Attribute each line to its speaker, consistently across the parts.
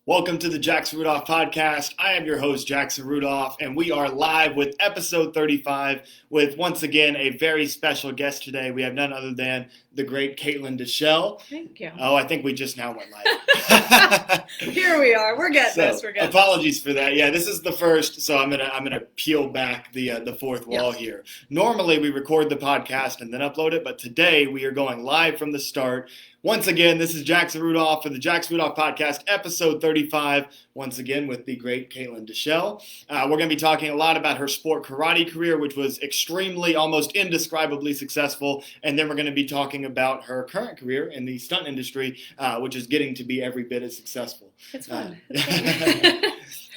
Speaker 1: Welcome to the Jackson Rudolph podcast. I am your host, Jackson Rudolph, and we are live with episode 35 with, once again, a very special guest today. We have none other than the great Dechelle.
Speaker 2: Thank you.
Speaker 1: Oh, I think we just now went live.
Speaker 2: Here we are. We're getting this.
Speaker 1: Apologies for that. Yeah, this is the first, so I'm gonna peel back the fourth wall here. Normally, we record the podcast and then upload it, but today we are going live from the start. Once again, this is Jackson Rudolph for the Jackson Rudolph Podcast, episode 35, once again with the great Dechelle. We're going to be talking a lot about her sport karate career, which was extremely, almost indescribably successful, and then we're going to be talking about her current career in the stunt industry, which is getting to be every bit as successful.
Speaker 2: It's fun.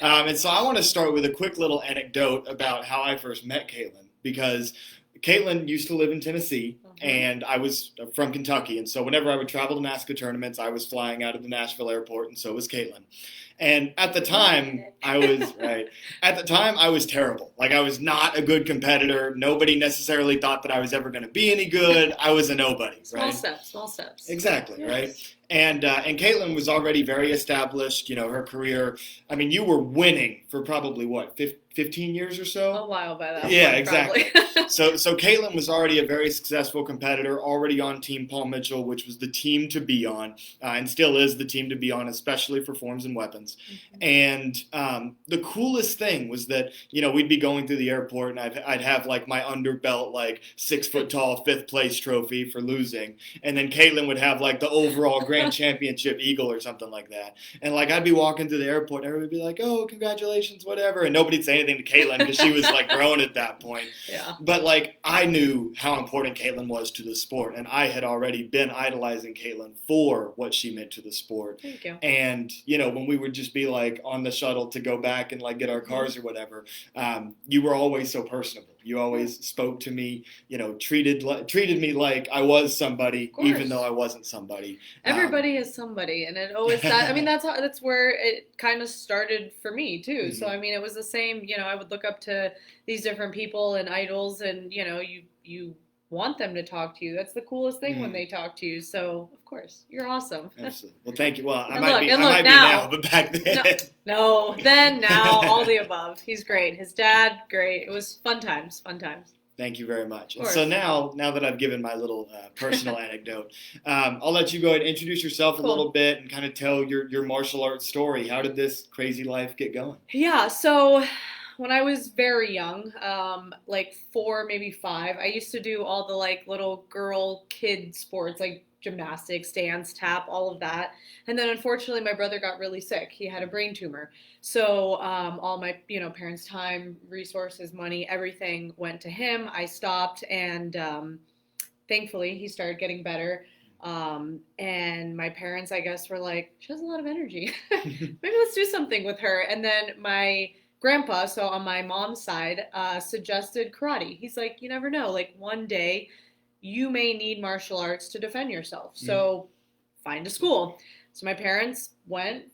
Speaker 1: And so I want to start with a quick little anecdote about how I first met Caitlin, because Caitlin used to live in Tennessee, and I was from Kentucky, and so whenever I would travel to NASCAR tournaments, I was flying out of the Nashville airport, and so was Caitlin. And at the time, I was terrible. Like, I was not a good competitor. Nobody necessarily thought that I was ever going to be any good. I was a nobody, right?
Speaker 2: Small steps.
Speaker 1: Exactly,
Speaker 2: yes.
Speaker 1: Right? And Caitlin was already very established, her career. I mean, you were winning for probably, 15 years or so?
Speaker 2: A while by that
Speaker 1: Yeah,
Speaker 2: point,
Speaker 1: exactly. So Caitlin was already a very successful competitor, already on Team Paul Mitchell, which was the team to be on, and still is the team to be on, especially for Forms and Weapons. Mm-hmm. And the coolest thing was that, we'd be going through the airport, and I'd have, like, my underbelt, like, 6-foot-tall 5th place trophy for losing, and then Caitlin would have, like, the overall Grand Championship Eagle or something like that. And, like, I'd be walking through the airport, and everybody would be like, oh, congratulations, whatever, and nobody'd say anything to Caitlin because she was, like, grown at that point.
Speaker 2: Yeah.
Speaker 1: But, like, I knew how important Caitlin was to the sport, and I had already been idolizing Caitlin for what she meant to the sport.
Speaker 2: Thank you.
Speaker 1: And, when we would just be, like, on the shuttle to go back and, like, get our cars or whatever, you were always so personable. You always spoke to me, treated me like I was somebody, even though I wasn't somebody.
Speaker 2: Everybody is somebody, and it always that. I mean, that's where it kind of started for me too. Mm-hmm. So I mean, it was the same. I would look up to these different people and idols, and you want them to talk to you. That's the coolest thing when they talk to you. So of course, you're awesome.
Speaker 1: Absolutely. Well, thank you. Well, I
Speaker 2: might
Speaker 1: be now, but back then.
Speaker 2: Now, all the above. He's great. His dad, great. It was fun times.
Speaker 1: Thank you very much. And so now that I've given my little personal anecdote, I'll let you go ahead and introduce yourself a little bit and kind of tell your martial arts story. How did this crazy life get going?
Speaker 2: Yeah, so when I was very young, like 4, maybe 5, I used to do all the like little kid sports, like gymnastics, dance, tap, all of that. And then unfortunately my brother got really sick. He had a brain tumor. So all my parents' time, resources, money, everything went to him. I stopped, and thankfully he started getting better. And my parents, I guess, were like, she has a lot of energy. Maybe let's do something with her. And then my grandpa, so on my mom's side, suggested karate. He's like, you never know, like one day you may need martial arts to defend yourself. So find a school. So my parents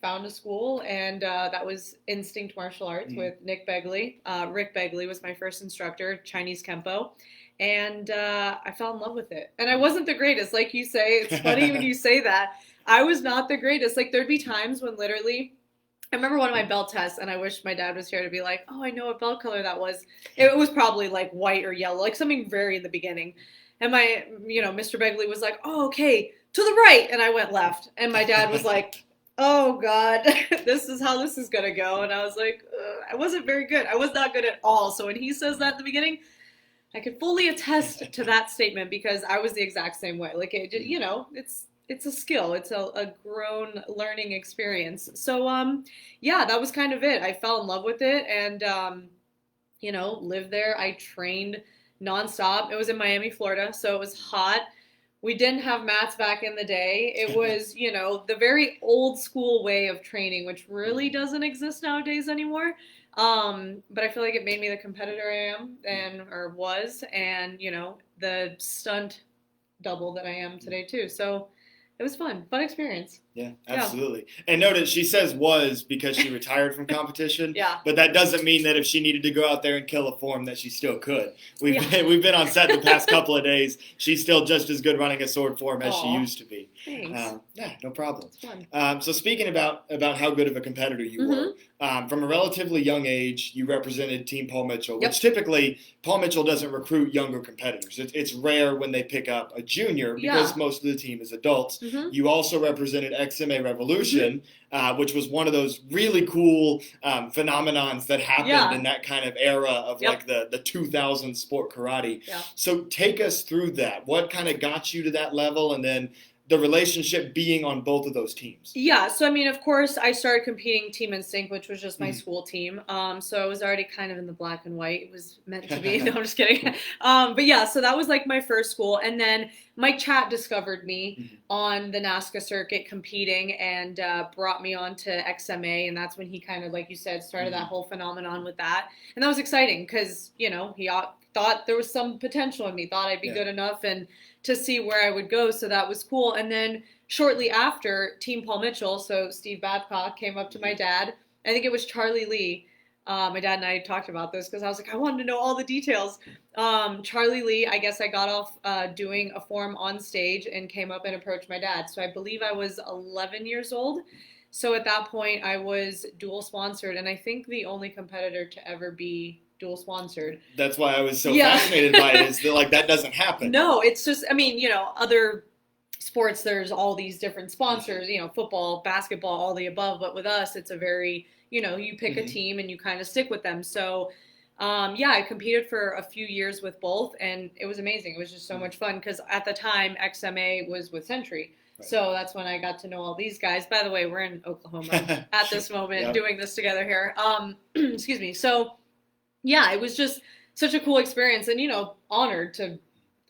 Speaker 2: found a school, and that was Instinct Martial Arts with Nick Begley. Rick Begley was my first instructor, Chinese Kempo. And I fell in love with it. And I wasn't the greatest. Like you say, it's funny when you say that. I was not the greatest. Like, there'd be times when literally, I remember one of my belt tests, and I wish my dad was here to be like, oh, I know what belt color that was. It was probably like white or yellow, like something very in the beginning. And my, Mr. Begley was like, oh, okay, to the right. And I went left. And my dad was like, oh, God, this is how this is going to go. And I was like, I wasn't very good. I was not good at all. So when he says that at the beginning, I could fully attest to that statement, because I was the exact same way. Like, it's a skill. It's a grown learning experience. So, that was kind of it. I fell in love with it and, lived there. I trained nonstop. It was in Miami, Florida, so it was hot. We didn't have mats back in the day. It was, the very old school way of training, which really doesn't exist nowadays anymore. But I feel like it made me the competitor I am was, and, the stunt double that I am today too. So it was fun experience.
Speaker 1: Yeah,
Speaker 2: Yeah.
Speaker 1: absolutely. And notice she says was because she retired from competition,
Speaker 2: Yeah.
Speaker 1: but that doesn't mean that if she needed to go out there and kill a form that she still could.
Speaker 2: Yeah.
Speaker 1: We've been on set the past couple of days. She's still just as good running a sword form as she
Speaker 2: Aw,
Speaker 1: used to be.
Speaker 2: thanks.
Speaker 1: Yeah, no problem.
Speaker 2: It's fun.
Speaker 1: So speaking about how good of a competitor you were, from a relatively young age, you represented Team Paul Mitchell,
Speaker 2: Yep.
Speaker 1: which typically Paul Mitchell doesn't recruit younger competitors. It's rare when they pick up a junior because
Speaker 2: Yeah.
Speaker 1: most of the team is adults.
Speaker 2: Mm-hmm.
Speaker 1: You also represented XMA Revolution, which was one of those really cool phenomenons that happened in that kind of era of like the 2000 sport karate.
Speaker 2: Yeah.
Speaker 1: So take us through that. What kind of got you to that level, and then the relationship being on both of those teams?
Speaker 2: Yeah, so I mean, of course, I started competing Team Instinct, which was just my school team. So I was already kind of in the black and white. It was meant to be. No, I'm just kidding. But yeah, so that was like my first school. And then Mike Chat discovered me on the NASCA circuit competing and brought me on to XMA. And that's when he kind of, like you said, started that whole phenomenon with that. And that was exciting because, you know, he thought there was some potential in me, thought I'd be good enough and to see where I would go. So that was cool. And then shortly after, Team Paul Mitchell, so Steve Babcock came up to my dad. I think it was Charlie Lee. My dad and I talked about this because I was like, I wanted to know all the details. Charlie Lee, I guess I got off doing a form on stage and came up and approached my dad. So I believe I was 11 years old. So at that point, I was dual sponsored, and I think the only competitor to ever be dual sponsored.
Speaker 1: That's why I was so fascinated by it, is that like that doesn't happen.
Speaker 2: No, it's just, I mean, you know, other sports, there's all these different sponsors, you know, football, basketball, all the above. But with us, it's a very, you know, you pick a team and you kind of stick with them. So, yeah, I competed for a few years with both, and it was amazing. It was just so much fun because at the time, XMA was with Century. Right. So that's when I got to know all these guys. By the way, we're in Oklahoma at this moment doing this together here. Excuse me. So, yeah, it was just such a cool experience and, you know, honored to,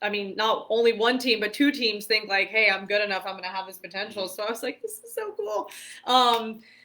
Speaker 2: I mean, not only one team, but two teams think like, hey, I'm good enough, I'm going to have this potential. So I was like, this is so cool.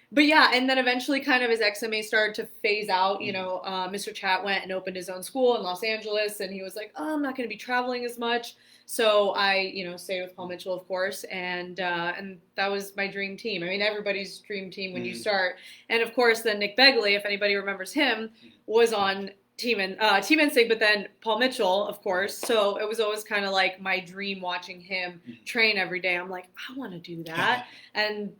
Speaker 2: But yeah, and then eventually kind of as XMA started to phase out, you know, Mr. Chat went and opened his own school in Los Angeles, and he was like, oh, I'm not going to be traveling as much. So I, you know, stayed with Paul Mitchell, of course, and that was my dream team. I mean, everybody's dream team when you start. And of course, then Nick Begley, if anybody remembers him, was on Team Instinct, but then Paul Mitchell, of course. So it was always kind of like my dream watching him train every day. I'm like, I want to do that, and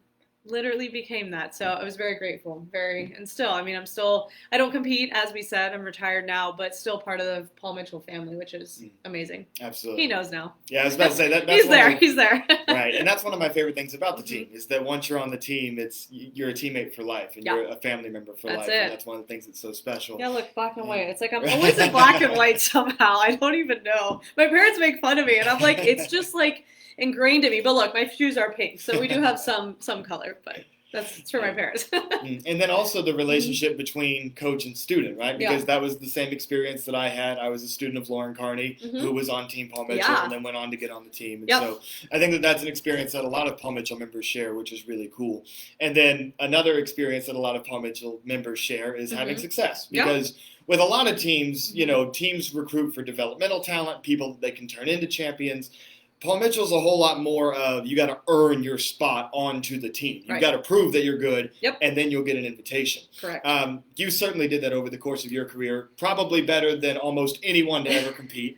Speaker 2: literally became that. So I was very grateful, and still, I mean, I don't compete, as we said, I'm retired now, but still part of the Paul Mitchell family, which is amazing.
Speaker 1: Absolutely.
Speaker 2: He knows now.
Speaker 1: Yeah, I was about to say that.
Speaker 2: He's there.
Speaker 1: Right, and that's one of my favorite things about the team is that once you're on the team, you're a teammate for life, and you're a family member for life. And that's one of the things that's so special.
Speaker 2: Yeah, look, black and white. It's like I'm always in black and white somehow. I don't even know. My parents make fun of me, and I'm like, it's just like ingrained in me. But look, my shoes are pink, so we do have some color, but it's for my parents.
Speaker 1: And then also the relationship between coach and student, right? Because that was the same experience that I had. I was a student of Lauren Carney, who was on Team Paul Mitchell, and then went on to get on the team. And so I think that's an experience that a lot of Paul Mitchell members share, which is really cool. And then another experience that a lot of Paul Mitchell members share is having success. Because with a lot of teams, you know, teams recruit for developmental talent, people that they can turn into champions. Paul Mitchell's a whole lot more of you got to earn your spot onto the team. You've got to prove that you're good, and then you'll get an invitation.
Speaker 2: Correct.
Speaker 1: You certainly did that over the course of your career, probably better than almost anyone to ever compete.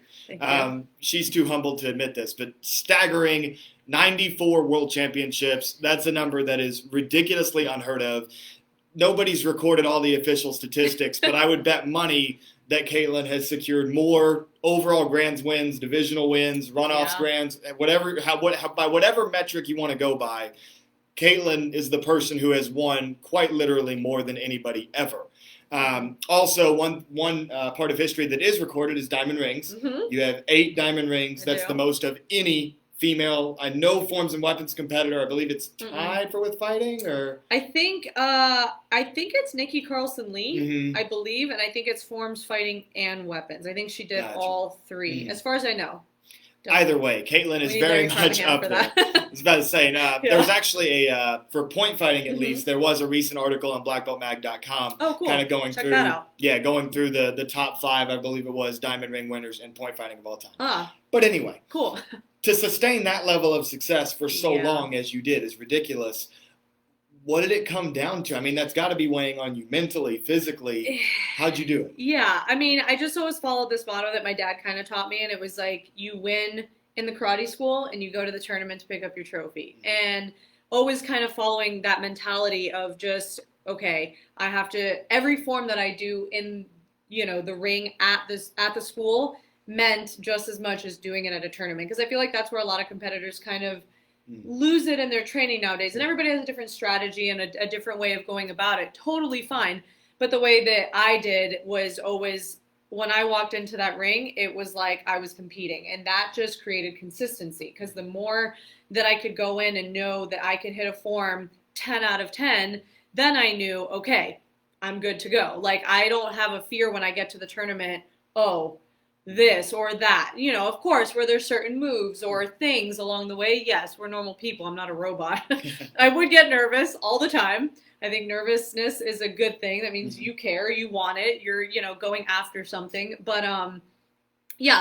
Speaker 1: She's too humble to admit this, but staggering 94 world championships. That's a number that is ridiculously unheard of. Nobody's recorded all the official statistics, but I would bet money that Caitlin has secured more overall grands wins, divisional wins, runoffs grands, by whatever metric you want to go by. Caitlin is the person who has won quite literally more than anybody ever. Also, one part of history that is recorded is diamond rings. You have 8 diamond rings. That's the most of any female, I know, forms and weapons competitor. I believe it's tied for with fighting, or
Speaker 2: I think it's Nikki Carlson Lee, I believe, and I think it's forms, fighting, and weapons. I think she did all 3, as far as I know.
Speaker 1: Either way, Caitlin is very much up there. I was about to say, there was actually for point fighting at least, there was a recent article on blackbeltmag.com kind of going through, going through the top 5, I believe it was, diamond ring winners in point fighting of all time. But anyway, to sustain that level of success for so long as you did is ridiculous. What did it come down to? I mean, that's got to be weighing on you mentally, physically. How'd you do it?
Speaker 2: Yeah, I mean, I just always followed this motto that my dad kind of taught me, and it was like, you win in the karate school and you go to the tournament to pick up your trophy. And always kind of following that mentality of just, okay, I have to, every form that I do in, the ring at the school meant just as much as doing it at a tournament. Because I feel like that's where a lot of competitors kind of lose it in their training nowadays. And everybody has a different strategy and a different way of going about it. Totally fine. But the way that I did was always, when I walked into that ring, it was like I was competing. And that just created consistency. Because the more that I could go in and know that I could hit a form 10 out of 10, then I knew, okay, I'm good to go. Like, I don't have a fear when I get to the tournament, this or that, of course, where there's certain moves or things along the way. Yes, we're normal people. I'm not a robot. I would get nervous all the time. I think nervousness is a good thing. That means you care, you want it, you're, going after something. But,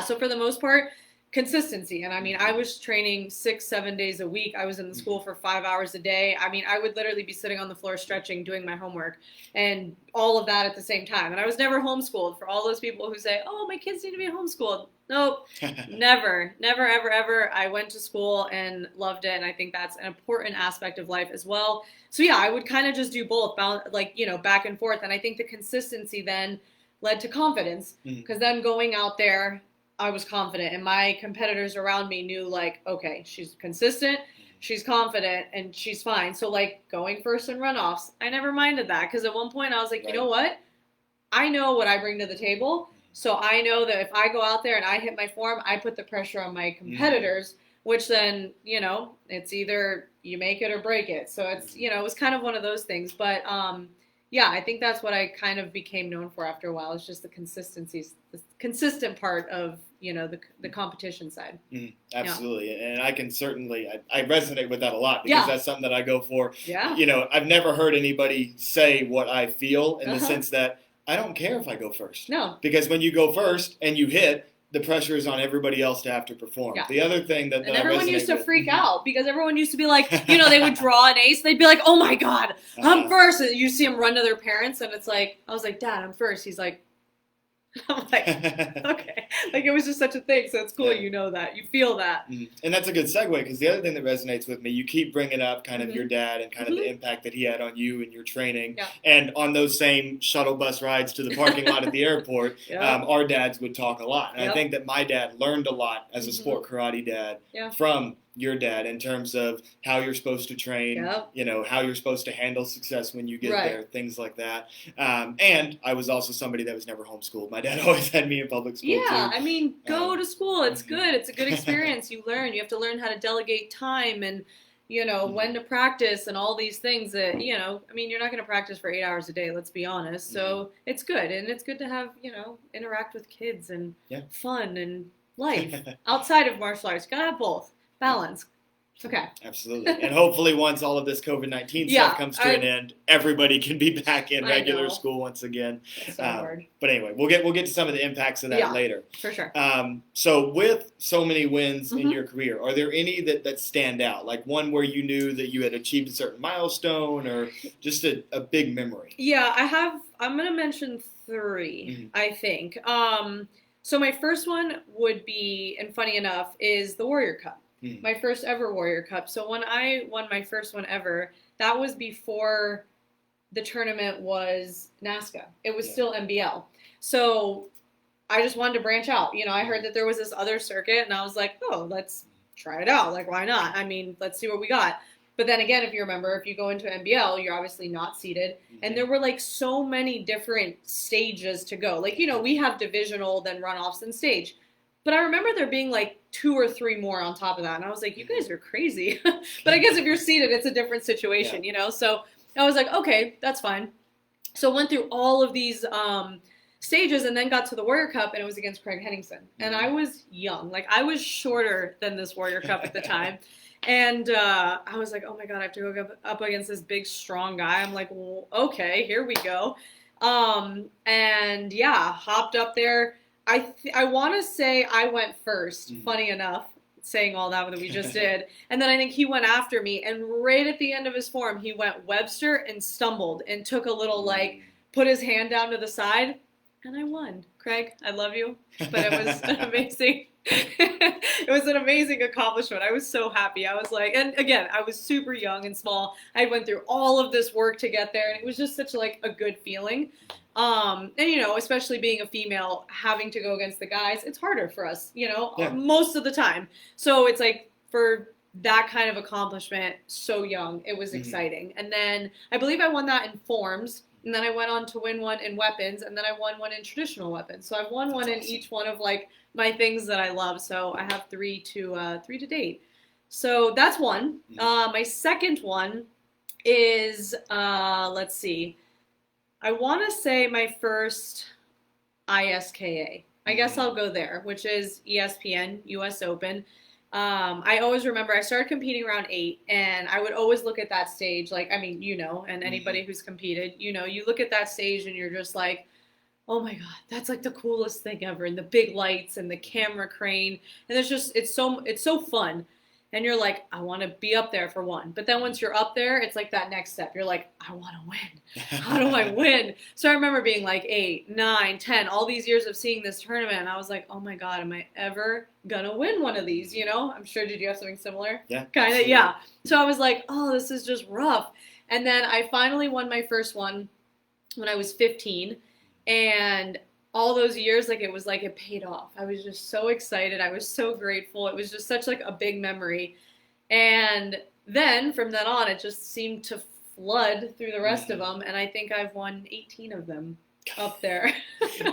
Speaker 2: so for the most part, consistency. And I mean, I was training 6-7 days a week. I was in the school for 5 hours a day. I mean, I would literally be sitting on the floor stretching, doing my homework, and all of that at the same time. And I was never homeschooled. For all those people who say, oh, my kids need to be homeschooled. Nope, never, ever, ever. I went to school and loved it. And I think that's an important aspect of life as well. So yeah, I would kind of just do both, back and forth. And I think the consistency then led to confidence, because then going out there, I was confident, and my competitors around me knew, like, okay, she's consistent, she's confident, and she's fine. So, like, going first in runoffs, I never minded that, because at one point I was like, you know what? I know what I bring to the table, so I know that if I go out there and I hit my form, I put the pressure on my competitors, which then, it's either you make it or break it. So it's, it was kind of one of those things. But, I think that's what I kind of became known for after a while. It's just the consistent part of, the competition side.
Speaker 1: Absolutely. Yeah. And I can certainly, I resonate with that a lot, because that's something that I go for. I've never heard anybody say what I feel in the sense that I don't care if I go first.
Speaker 2: No.
Speaker 1: Because when you go first and you hit, the pressure is on everybody else to have to perform. Yeah. The other thing that
Speaker 2: everyone used to freak out, because everyone used to be like, they would draw an ace. They'd be like, oh my God, I'm first. And you see them run to their parents, and it's like, I was like, Dad, I'm first. He's like, I'm like, okay. Like, it was just such a thing. So it's cool, that. You feel that.
Speaker 1: And that's a good segue, because the other thing that resonates with me, you keep bringing up kind of your dad and kind of the impact that he had on you and your training. Yeah. And on those same shuttle bus rides to the parking lot at the airport, our dads would talk a lot. And I think that my dad learned a lot as a sport karate dad from your dad, in terms of how you're supposed to train, how you're supposed to handle success when you get there, things like that. And I was also somebody that was never homeschooled. My dad always had me in public school too.
Speaker 2: I mean, go to school. It's good. It's a good experience. You learn. You have to learn how to delegate time and, when to practice and all these things that, I mean, you're not going to practice for 8 hours a day, let's be honest. So it's good. And it's good to have, interact with kids and fun and life outside of martial arts. You got to have both. Balance. Okay.
Speaker 1: Absolutely. And hopefully once all of this COVID-19 stuff comes to an end, everybody can be back in regular school once again.
Speaker 2: It's so hard.
Speaker 1: But anyway, we'll get to some of the impacts of that later.
Speaker 2: For sure.
Speaker 1: So with so many wins in your career, are there any that stand out? Like one where you knew that you had achieved a certain milestone, or just a big memory?
Speaker 2: Yeah, I'm going to mention 3, I think. So my first one would be, and funny enough, is the Warrior Cup. My first ever Warrior Cup. So when I won my first one ever, that was before the tournament was NASCA. It was still NBL. So I just wanted to branch out. I heard that there was this other circuit, and I was like, oh, let's try it out. Like, why not? I mean, let's see what we got. But then again, if you remember, if you go into NBL, you're obviously not seated. And there were like so many different stages to go. Like, we have divisional, then runoffs, and stage. But I remember there being like 2 or 3 more on top of that. And I was like, you guys are crazy. But I guess if you're seated, it's a different situation, So I was like, okay, that's fine. So I went through all of these stages and then got to the Warrior Cup and it was against Craig Henningsen. And I was young. Like, I was shorter than this Warrior Cup at the time. And I was like, oh my God, I have to go up against this big, strong guy. I'm like, well, okay, here we go. And yeah, hopped up there. I want to say I went first, funny enough, saying all that we just did. And then I think he went after me. And right at the end of his form, he went Webster and stumbled and took a little, like, put his hand down to the side. And I won. Craig, I love you. But it was an amazing, it was an amazing accomplishment. I was so happy. I was like, and again, I was super young and small. I went through all of this work to get there, and it was just such like a good feeling. And you know, especially being a female, having to go against the guys, it's harder for us, you know, most of the time. So it's like for that kind of accomplishment, so young, it was exciting. And then I believe I won that in forms. And then I went on to win one in weapons, and then I won one in traditional weapons. So I've won one in each one of like my things that I love. So I have three to date. So that's one. My second one is let's see. I want to say my first ISKA. I guess I'll go there, which is ESPN US Open. I always remember I started competing around 8, and I would always look at that stage. Like, I mean, you know, and anybody who's competed, you know, you look at that stage and you're just like, oh my God, that's like the coolest thing ever. And the big lights and the camera crane. And it's so fun. And you're like, I want to be up there for one. But then once you're up there, it's like that next step. You're like, I want to win. How do I win? So I remember being like 8, 9, 10, all these years of seeing this tournament. And I was like, oh my God, am I ever going to win one of these? You know, I'm sure, did you have something similar?
Speaker 1: Yeah.
Speaker 2: Kind of, yeah. So I was like, oh, this is just rough. And then I finally won my first one when I was 15. And all those years, like, it was like it paid off. I was just so excited. I was so grateful. It was just such like a big memory. And then from then on, it just seemed to flood through the rest of them. And I think I've won 18 of them up there.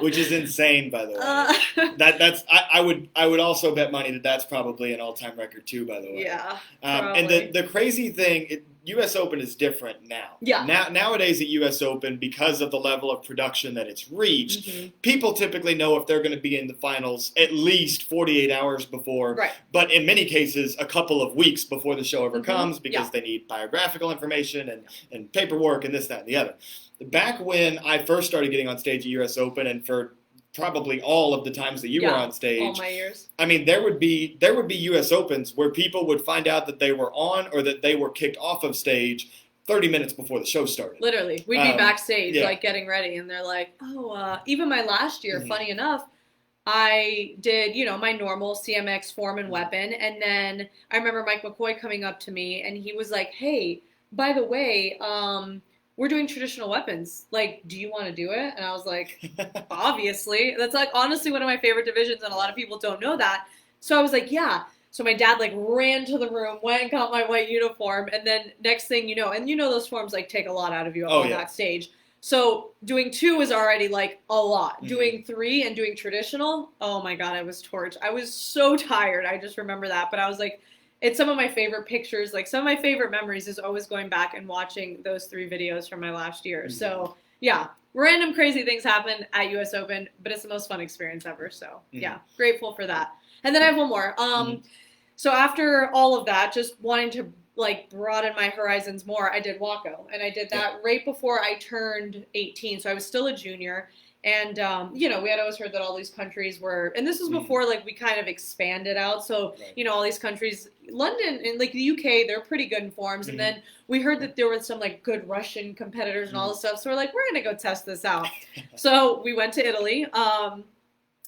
Speaker 1: Which is insane, by the way. I would also bet money that that's probably an all-time record too, by the way.
Speaker 2: Yeah.
Speaker 1: And the crazy thing, U.S. Open is different now.
Speaker 2: Yeah.
Speaker 1: Nowadays at U.S. Open, because of the level of production that it's reached, people typically know if they're going to be in the finals at least 48 hours before.
Speaker 2: Right.
Speaker 1: But in many cases, a couple of weeks before the show ever comes, because they need biographical information and paperwork and this, that, and the other. Back when I first started getting on stage at U.S. Open, and for probably all of the times that you were on stage,
Speaker 2: all my years.
Speaker 1: I mean, there would be U.S. Opens where people would find out that they were on or that they were kicked off of stage 30 minutes before the show started.
Speaker 2: Literally, we'd be backstage, like getting ready, and they're like, "Oh, even my last year, funny enough, I did, you know, my normal CMX form and weapon, and then I remember Mike McCoy coming up to me, and he was like, "Hey, by the way, we're doing traditional weapons. Like, do you want to do it?" And I was like, obviously. That's like honestly one of my favorite divisions, and a lot of people don't know that. So I was like, yeah. So my dad like ran to the room, went and got my white uniform, and then next thing you know, and you know those forms like take a lot out of you on that stage. So doing 2 is already like a lot. Doing 3 and doing traditional, oh my God, I was torched. I was so tired. I just remember that. But I was like, it's some of my favorite pictures. Like, some of my favorite memories is always going back and watching those 3 videos from my last year. So, yeah, random crazy things happen at U.S. Open, but it's the most fun experience ever. So, yeah, grateful for that. And then I have one more. So after all of that, just wanting to, like, broaden my horizons more, I did WACO. And I did that right before I turned 18. So I was still a junior. And, you know, we had always heard that all these countries were, and this was before, like, we kind of expanded out. So, you know, all these countries, London and, like, the UK, they're pretty good in forms. And then we heard that there were some, like, good Russian competitors and all this stuff. So we're like, we're going to go test this out. So we went to Italy. And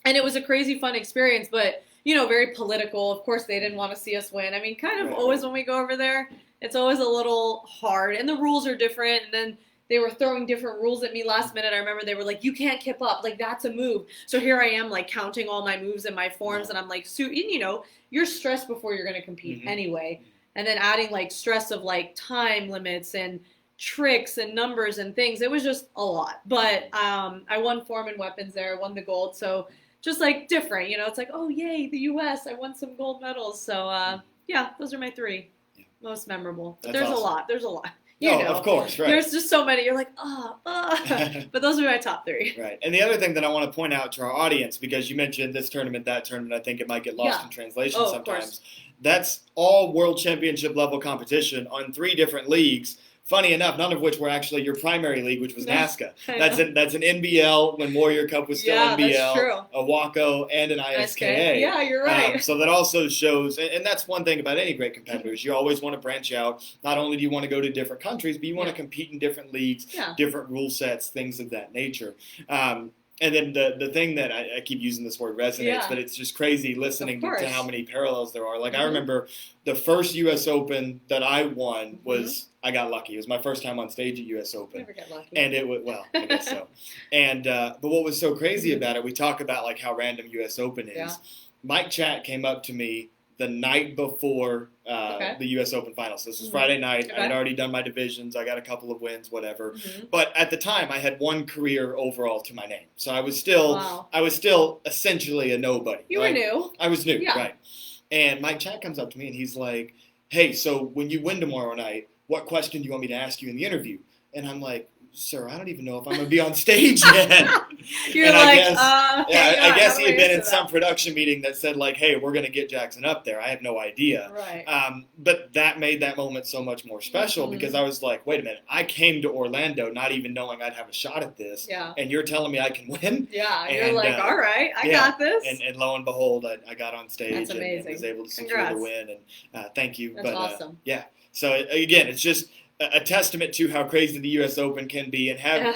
Speaker 2: it was a crazy fun experience, but, you know, very political. Of course, they didn't want to see us win. I mean, kind of always when we go over there, it's always a little hard. And the rules are different. And then they were throwing different rules at me last minute. I remember they were like, you can't kip up. Like, that's a move. So here I am, like, counting all my moves and my forms. And I'm like, you know, you're stressed before you're going to compete anyway. And then adding, like, stress of, like, time limits and tricks and numbers and things. It was just a lot. But I won form and weapons there. I won the gold. So just, like, different. You know, it's like, oh, yay, the U.S. I won some gold medals. So, yeah, those are my 3 most memorable. But there's awesome. A lot. There's a lot.
Speaker 1: Of course, right.
Speaker 2: There's just so many. You're like, but those are my top 3.
Speaker 1: Right. And the other thing that I want to point out to our audience, because you mentioned this tournament, that tournament, I think it might get lost in translation sometimes. That's all world championship level competition on 3 different leagues. Funny enough, none of which were actually your primary league, which was NASCA. That's an NBL when Warrior Cup was still NBL, a WACO, and an ISKA.
Speaker 2: Yeah, you're right.
Speaker 1: So that also shows, and that's one thing about any great competitors. You always want to branch out. Not only do you want to go to different countries, but you want to compete in different leagues, different rule sets, things of that nature. And then the thing that I keep using this word resonates, but it's just crazy listening to how many parallels there are. Like I remember the first U.S. Open that I won was, I got lucky. It was my first time on stage at U.S. Open.
Speaker 2: Never get lucky.
Speaker 1: And it was, well, I guess so. And, but what was so crazy about it, we talk about like how random U.S. Open is.
Speaker 2: Yeah.
Speaker 1: Mike Chat came up to me the night before the U.S. Open finals. This was Friday night. I had already done my divisions. I got a couple of wins, whatever. But at the time, I had 1 career overall to my name, so I was still essentially a nobody.
Speaker 2: You were new.
Speaker 1: I was new, right? And Mike Chat comes up to me and he's like, "Hey, so when you win tomorrow night, what question do you want me to ask you in the interview?" And I'm like, "Sir, I don't even know if I'm going to be on stage yet."
Speaker 2: You're like,
Speaker 1: I guess he had been in some production meeting that said like, "Hey, we're going to get Jackson up there." I have no idea.
Speaker 2: Right.
Speaker 1: But that made that moment so much more special because I was like, wait a minute, I came to Orlando not even knowing I'd have a shot at this.
Speaker 2: Yeah.
Speaker 1: And you're telling me I can win?
Speaker 2: Yeah. And you're like, all right, I got this.
Speaker 1: And lo and behold, I got on stage and was able to secure the win. And thank you.
Speaker 2: That's awesome.
Speaker 1: So again, it's just a testament to how crazy the U.S. Open can be, and have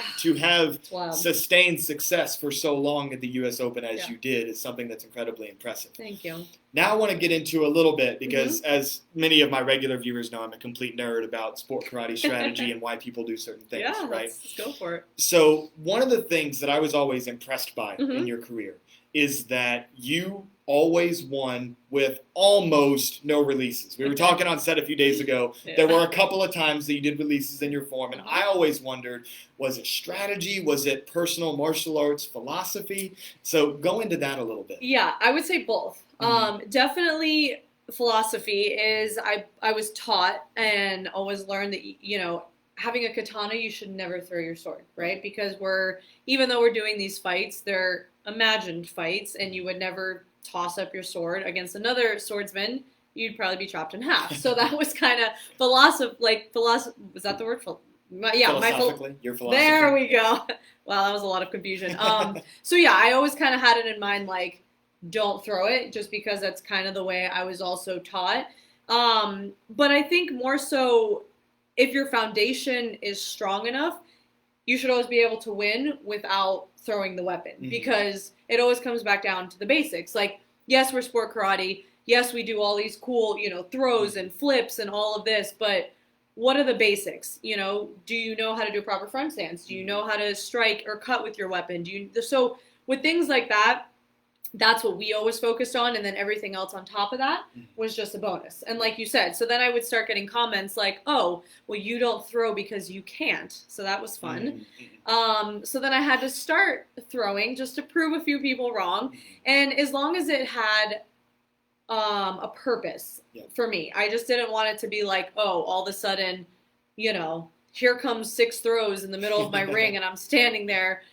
Speaker 1: sustained success for so long at the U.S. Open as you did is something that's incredibly impressive.
Speaker 2: Thank you.
Speaker 1: Now I want to get into a little bit, because as many of my regular viewers know, I'm a complete nerd about sport karate strategy and why people do certain things, right?
Speaker 2: Let's go for it.
Speaker 1: So one of the things that I was always impressed by in your career is that you always won with almost no releases. We were talking on set a few days ago. There were a couple of times that you did releases in your form, and I always wondered, was it strategy? Was it personal martial arts philosophy? So go into that a little bit.
Speaker 2: Yeah, I would say both. Definitely philosophy is I was taught and always learned that, having a katana, you should never throw your sword, right? Because even though we're doing these fights, they're imagined fights, and you would never toss up your sword against another swordsman. You'd probably be chopped in half. So that was kind of philosophy. Was that the word?
Speaker 1: Philosophically, your philosophy.
Speaker 2: There we go. Wow, that was a lot of confusion. So yeah, I always kind of had it in mind, like, don't throw it, just because that's kind of the way I was also taught. But I think more so, if your foundation is strong enough, you should always be able to win without throwing the weapon, because it always comes back down to the basics. Like, yes, we're sport karate. Yes, we do all these cool, throws and flips and all of this, but what are the basics? Do you know how to do a proper front stance? Do you know how to strike or cut with your weapon? So with things like that, that's what we always focused on, and then everything else on top of that was just a bonus. And like you said, so then I would start getting comments like, "Oh, well, you don't throw because you can't." So that was fun. So then I had to start throwing just to prove a few people wrong. And as long as it had a purpose for me, I just didn't want it to be like, oh, all of a sudden, here comes 6 throws in the middle of my ring and I'm standing there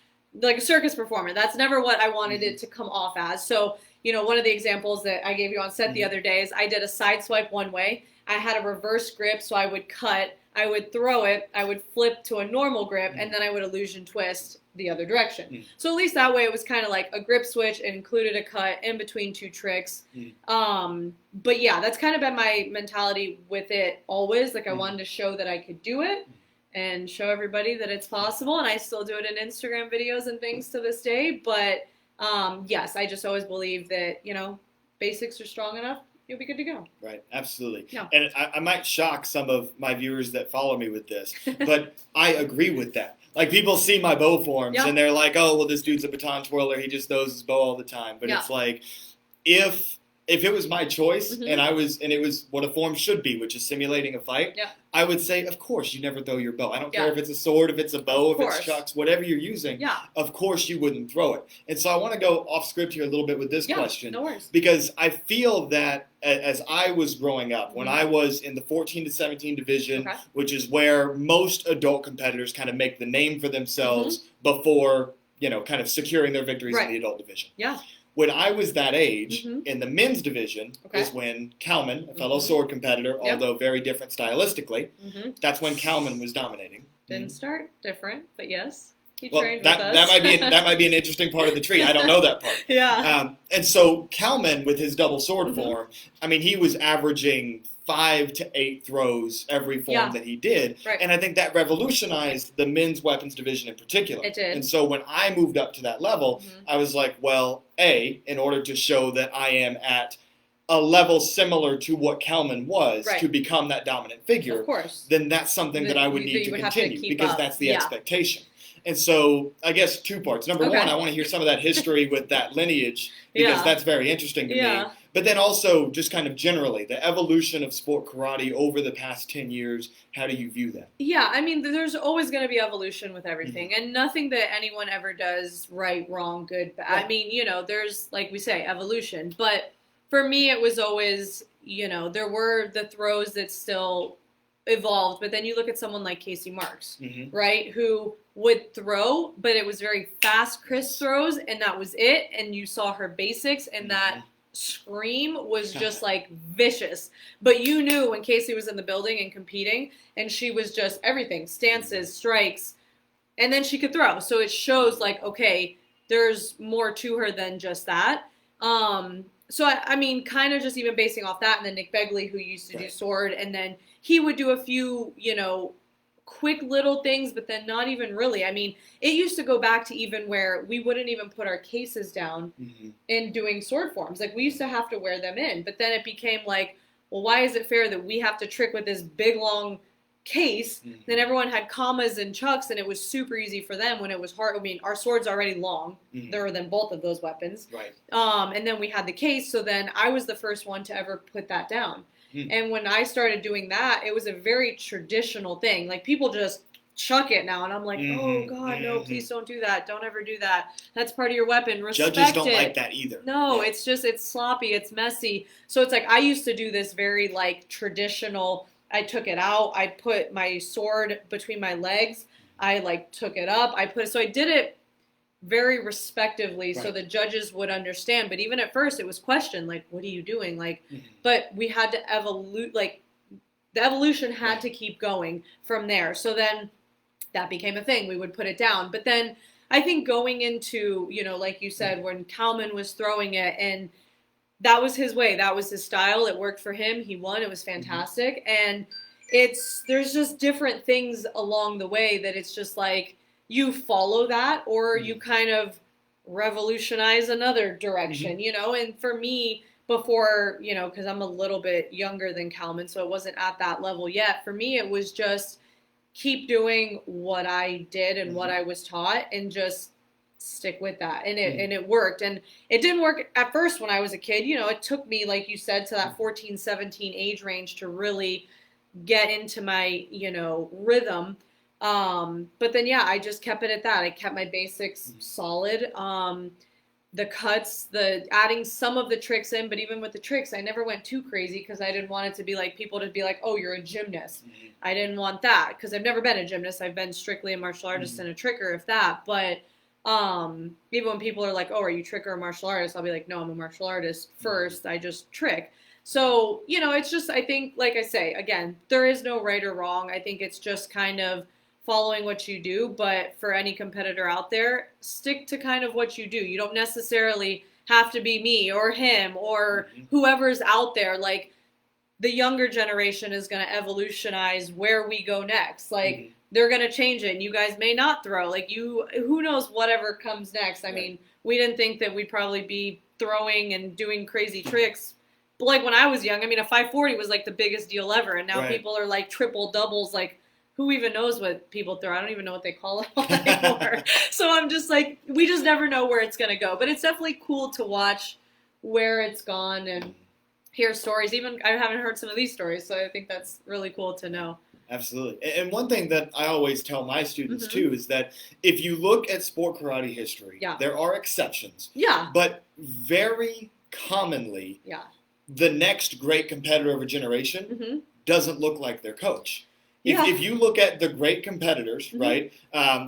Speaker 2: like a circus performer. That's never what I wanted it to come off as. So, one of the examples that I gave you on set the other day is I did a side swipe one way. I had a reverse grip, so I would cut, I would throw it, I would flip to a normal grip, and then I would illusion twist the other direction. So at least that way it was kind of like a grip switch. It included a cut in between 2 tricks. But yeah, that's kind of been my mentality with it always. Like, I wanted to show that I could do it and show everybody that it's possible, and I still do it in Instagram videos and things to this day. But yes, I just always believe that, basics are strong enough, you'll be good to go.
Speaker 1: Right, absolutely.
Speaker 2: Yeah.
Speaker 1: And I might shock some of my viewers that follow me with this, but I agree with that. Like, people see my bow forms and they're like, "Oh, well, this dude's a baton twirler, he just throws his bow all the time." But it's like, if if it was my choice
Speaker 2: Mhm.
Speaker 1: and it was what a form should be, which is simulating a fight,
Speaker 2: Yeah.
Speaker 1: I would say, of course, you never throw your bow. I don't care
Speaker 2: Yeah.
Speaker 1: if it's a sword, if it's a bow,
Speaker 2: Of
Speaker 1: if it's
Speaker 2: course.
Speaker 1: chucks, whatever you're using.
Speaker 2: Yeah.
Speaker 1: Of course, you wouldn't throw it. And so I want to go off script here a little bit with this
Speaker 2: Yeah.
Speaker 1: question.
Speaker 2: No worries.
Speaker 1: Because I feel that as I was growing up, when
Speaker 2: Mhm.
Speaker 1: I was in the 14 to 17 division,
Speaker 2: Okay.
Speaker 1: which is where most adult competitors kind of make the name for themselves before, kind of securing their victories in
Speaker 2: Right.
Speaker 1: the adult division.
Speaker 2: Yeah.
Speaker 1: When I was that age,
Speaker 2: Mhm.
Speaker 1: in the men's division,
Speaker 2: Okay.
Speaker 1: is when Kalman, a fellow
Speaker 2: Mhm.
Speaker 1: sword competitor,
Speaker 2: Yep.
Speaker 1: although very different stylistically,
Speaker 2: Mhm.
Speaker 1: that's when Kalman was dominating.
Speaker 2: Didn't start different, but yes, he
Speaker 1: Well,
Speaker 2: trained
Speaker 1: that
Speaker 2: with us.
Speaker 1: that might be an interesting part of the tree. I don't know that part.
Speaker 2: Yeah.
Speaker 1: And so Kalman, with his double sword
Speaker 2: Mhm.
Speaker 1: form, I mean, he was averaging 5 to 8 throws every form
Speaker 2: Yeah.
Speaker 1: that he did,
Speaker 2: Right.
Speaker 1: and I think that revolutionized the men's weapons division in particular.
Speaker 2: It did.
Speaker 1: And so when I moved up to that level,
Speaker 2: Mhm.
Speaker 1: I was like, well, in order to show that I am at a level similar to what Kalman was
Speaker 2: Right.
Speaker 1: to become that dominant figure,
Speaker 2: Of course.
Speaker 1: then that's something that I would
Speaker 2: That
Speaker 1: need
Speaker 2: you
Speaker 1: to
Speaker 2: would have to
Speaker 1: continue
Speaker 2: keep
Speaker 1: because
Speaker 2: up.
Speaker 1: that's the
Speaker 2: Yeah.
Speaker 1: expectation. And so I guess 2 parts. Number
Speaker 2: Okay.
Speaker 1: one, I want to hear some of that history with that lineage because
Speaker 2: Yeah.
Speaker 1: that's very interesting to me.
Speaker 2: Yeah.
Speaker 1: But then also just kind of generally the evolution of sport karate over the past 10 years. How do you view that?
Speaker 2: Yeah, I mean, there's always going to be evolution with everything, and nothing that anyone ever does right, wrong, good, bad.
Speaker 1: Right.
Speaker 2: I mean, there's, like we say, evolution. But for me, it was always, there were the throws that still evolved. But then you look at someone like Casey Marks,
Speaker 1: Mm-hmm.
Speaker 2: right, who would throw, but it was very fast, crisp throws, and that was it. And you saw her basics, and that scream was just like vicious. But you knew when Casey was in the building and competing, and she was just everything, stances, strikes, and then she could throw. So it shows like, okay, there's more to her than just that. So I mean, kind of just even basing off that, and then Nick Begley, who used to do sword, and then he would do a few, quick little things, but then not even really. I mean, it used to go back to even where we wouldn't even put our cases down in doing sword forms. Like, we used to have to wear them in, but then it became like, well, why is it fair that we have to trick with this big, long case? Then everyone had commas and chucks, and it was super easy for them when it was hard. I mean, our sword's already long. There than both of those weapons.
Speaker 1: Right.
Speaker 2: And then we had the case, so then I was the first one to ever put that down. And when I started doing that, it was a very traditional thing. Like, people just chuck it now, and I'm like, oh God, no, please don't do that. Don't ever do that. That's part of your weapon. Respect
Speaker 1: Judges don't
Speaker 2: it.
Speaker 1: like that either.
Speaker 2: No, it's sloppy, it's messy. So it's like, I used to do this very like traditional. I took it out. I put my sword between my legs. I like took it up. So I did it very respectively, so the judges would understand. But even at first, it was questioned, like, what are you doing? Like, but we had to evolve. Like, the evolution had to keep going from there. So then that became a thing. We would put it down. But then I think going into, like you said, when Kalman was throwing it, and that was his way, that was his style. It worked for him. He won. It was fantastic. And there's just different things along the way that it's just like, you follow that, or you kind of revolutionize another direction, And for me, before, because I'm a little bit younger than Kalman, so it wasn't at that level yet. For me, it was just keep doing what I did and what I was taught, and just stick with that. And it worked. And it didn't work at first when I was a kid. It took me, like you said, to that 14, 17 age range to really get into my, rhythm. But then, I just kept it at that. I kept my basics solid. The cuts, adding some of the tricks in, but even with the tricks, I never went too crazy because I didn't want it to be like people to be like, oh, you're a gymnast. I didn't want that because I've never been a gymnast. I've been strictly a martial artist and a tricker, if that. But even when people are like, oh, are you tricker or martial artist? I'll be like, no, I'm a martial artist first. I just trick. So, it's just, I think, like I say, again, there is no right or wrong. I think it's just kind of following what you do. But for any competitor out there, stick to kind of what you do. You don't necessarily have to be me or him or whoever's out there. Like, the younger generation is going to evolutionize where we go next. Like, they're going to change it, and you guys may not throw. Like, who knows whatever comes next. I mean, we didn't think that we'd probably be throwing and doing crazy tricks. But, like, when I was young, I mean, a 540 was, like, the biggest deal ever. And now people are, like, triple doubles. Like, who even knows what people throw? I don't even know what they call it anymore. So I'm just like, we just never know where it's going to go. But it's definitely cool to watch where it's gone. And hear stories. Even I haven't heard some of these stories, so I think that's really cool to know.
Speaker 1: Absolutely. And one thing that I always tell my students
Speaker 2: Mm-hmm.
Speaker 1: too is that if you look at sport karate history,
Speaker 2: Yeah.
Speaker 1: there are exceptions.
Speaker 2: Yeah.
Speaker 1: But very commonly,
Speaker 2: Yeah.
Speaker 1: the next great competitor of a generation
Speaker 2: Mm-hmm.
Speaker 1: doesn't look like their coach.
Speaker 2: Yeah.
Speaker 1: If you look at the great competitors,
Speaker 2: Mm-hmm.
Speaker 1: right?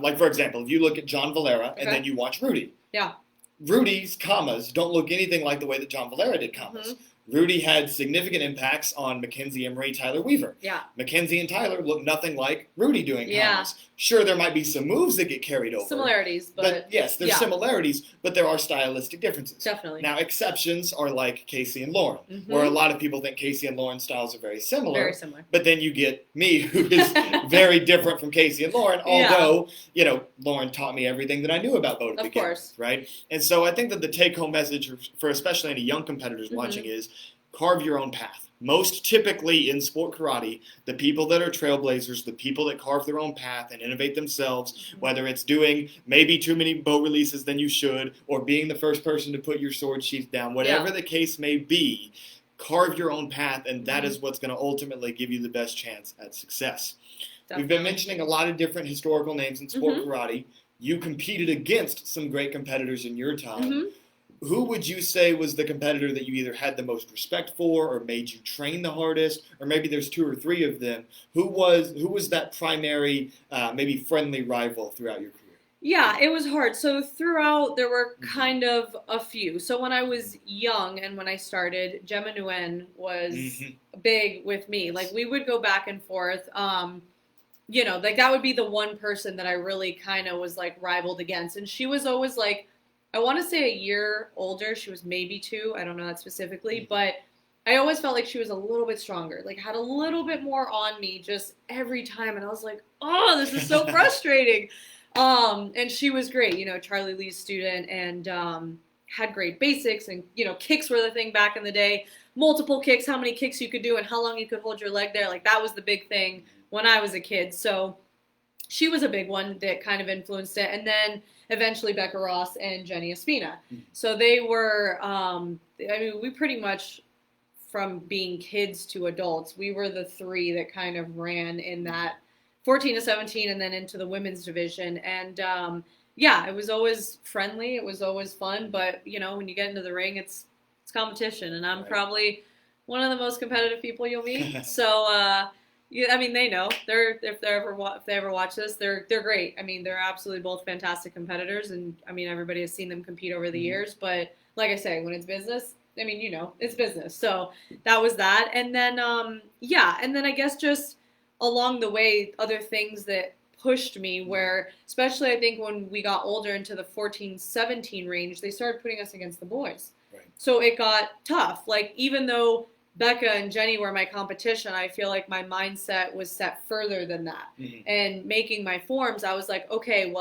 Speaker 1: Like, for example, if you look at John Valera and then you watch Rudy.
Speaker 2: Yeah.
Speaker 1: Rudy's commas don't look anything like the way that John Valera did commas.
Speaker 2: Mm-hmm.
Speaker 1: Rudy had significant impacts on Mackenzie Emery, Tyler Weaver.
Speaker 2: Yeah.
Speaker 1: Mackenzie and Tyler look nothing like Rudy doing
Speaker 2: Yeah.
Speaker 1: commas. Sure, there might be some moves that get carried over.
Speaker 2: Similarities, but
Speaker 1: yes, there's similarities, but there are stylistic differences.
Speaker 2: Definitely.
Speaker 1: Now, exceptions are like Casey and Lauren,
Speaker 2: Mm-hmm.
Speaker 1: where a lot of people think Casey and Lauren's styles are very similar.
Speaker 2: Very similar.
Speaker 1: But then you get me, who is very different from Casey and Lauren, although, Lauren taught me everything that I knew about bow to begin with, right? And so I think that the take-home message for especially any young competitors
Speaker 2: Mm-hmm.
Speaker 1: watching is carve your own path. Most typically in sport karate, the people that are trailblazers, the people that carve their own path and innovate themselves,
Speaker 2: Mm-hmm.
Speaker 1: whether it's doing maybe too many bow releases than you should, or being the first person to put your sword sheath down, whatever the case may be, carve your own path, and that is what's going to ultimately give you the best chance at success.
Speaker 2: Definitely.
Speaker 1: We've been mentioning a lot of different historical names in sport karate. You competed against some great competitors in your time.
Speaker 2: Mm-hmm.
Speaker 1: Who would you say was the competitor that you either had the most respect for or made you train the hardest, or maybe there's two or three of them? Who was that primary, maybe friendly rival throughout your career?
Speaker 2: Yeah, it was hard. So throughout, there were kind of a few. So when I was young and when I started, Gemma Nguyen was big with me. Like, we would go back and forth. Like, that would be the one person that I really kind of was, like, rivaled against. And she was always, like, I want to say a year older. She was maybe 2. I don't know that specifically. But I always felt like she was a little bit stronger. Like, had a little bit more on me just every time. And I was like, oh, this is so frustrating. And she was great, Charlie Lee's student, and had great basics, and, kicks were the thing back in the day. Multiple kicks, how many kicks you could do and how long you could hold your leg there. Like, that was the big thing when I was a kid. So she was a big one that kind of influenced it. And then eventually Becca Ross and Jenny Espina. So they were, we pretty much, from being kids to adults, we were the 3 that kind of ran in that 14 to 17 and then into the women's division. And it was always friendly. It was always fun. But, when you get into the ring, it's competition. And I'm probably one of the most competitive people you'll meet. So, they know. If they ever watch this, they're great. They're absolutely both fantastic competitors. And, everybody has seen them compete over the years. But like I say, when it's business, it's business. So that was that. And then, and then I guess just along the way, other things that pushed me where, especially I think when we got older into the 14, 17 range, they started putting us against the boys. Right. So it got tough. Like, even though Becca and Jenny were my competition, I feel like my mindset was set further than that. And making my forms, I was like, okay,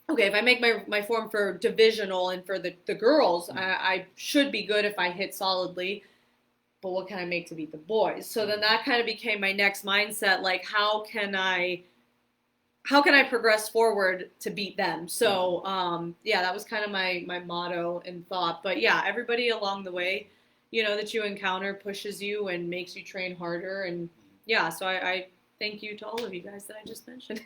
Speaker 2: if I make my form for divisional and for the girls, I should be good if I hit solidly. But what can I make to beat the boys? So then that kind of became my next mindset. Like, how can I progress forward to beat them? So, that was kind of my motto and thought. But yeah, everybody along the way, that you encounter pushes you and makes you train harder. And so I thank you to all of you guys that I just mentioned.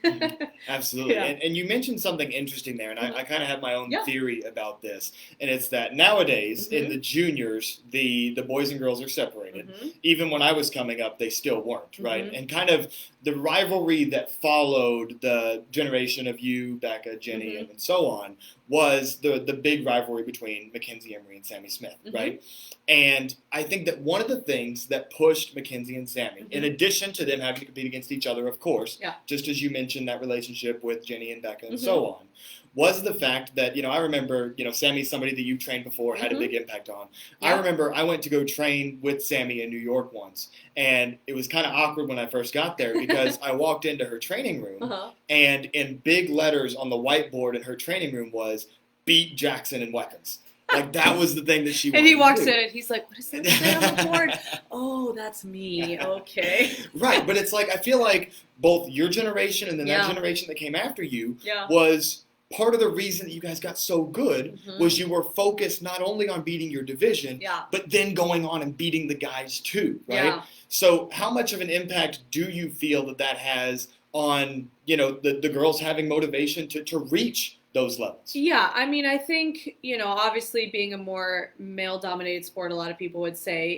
Speaker 1: Absolutely.
Speaker 2: Yeah.
Speaker 1: And you mentioned something interesting there, and I kind of have my own theory about this. And it's that nowadays, in the juniors, the boys and girls are separated. Even when I was coming up, they still weren't, right? And kind of the rivalry that followed the generation of you, Becca, Jenny, and so on, was the big rivalry between Mackenzie Emery and Sammy Smith, right? And I think that one of the things that pushed Mackenzie and Sammy, in addition to them having to compete against each other, of course, just as you mentioned that relationship with Jenny and Becca and so on, was the fact that, I remember, Sammy's somebody that you've trained before, had a big impact on. I remember I went to go train with Sammy in New York once, and it was kind of awkward when I first got there because I walked into her training room, and in big letters on the whiteboard in her training room was, "Beat Jackson in weapons." Like, that was the thing that she wanted
Speaker 2: And he walks
Speaker 1: to do.
Speaker 2: in and he's like, what is that say on the board? Oh, that's me. Okay.
Speaker 1: Right, but it's like, I feel like both your generation and then that generation that came after you was part of the reason that you guys got so good was you were focused not only on beating your division, but then going on and beating the guys too, right?
Speaker 2: Yeah.
Speaker 1: So how much of an impact do you feel that that has on, you know, the girls having motivation to reach those levels?
Speaker 2: Yeah, I mean, I think, you know, obviously being a more male-dominated sport, a lot of people would say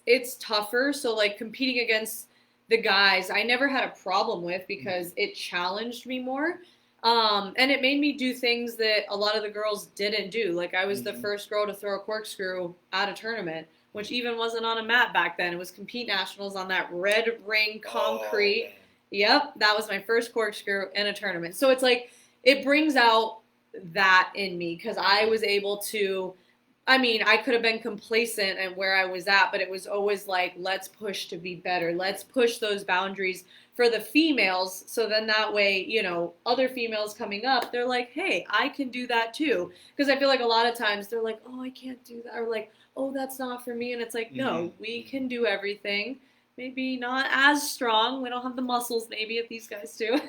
Speaker 2: it's tougher. So like competing against the guys, I never had a problem with because it challenged me more. And it made me do things that a lot of the girls didn't do. Like I was the first girl to throw a corkscrew at a tournament, which even wasn't on a mat back then. It was Compete Nationals on that red ring concrete.
Speaker 1: Oh,
Speaker 2: yep, that was my first corkscrew in a tournament. So it's like it brings out that in me because I was able to, I mean, I could have been complacent and where I was at, but it was always like, let's push to be better. Let's push those boundaries for the females. So then that way, you know, other females coming up, they're like, hey, I can do that too. Because I feel like a lot of times they're like, oh, I can't do that. Or like, oh, that's not for me. And it's like, no, we can do everything. Maybe not as strong. We don't have the muscles maybe if these guys do.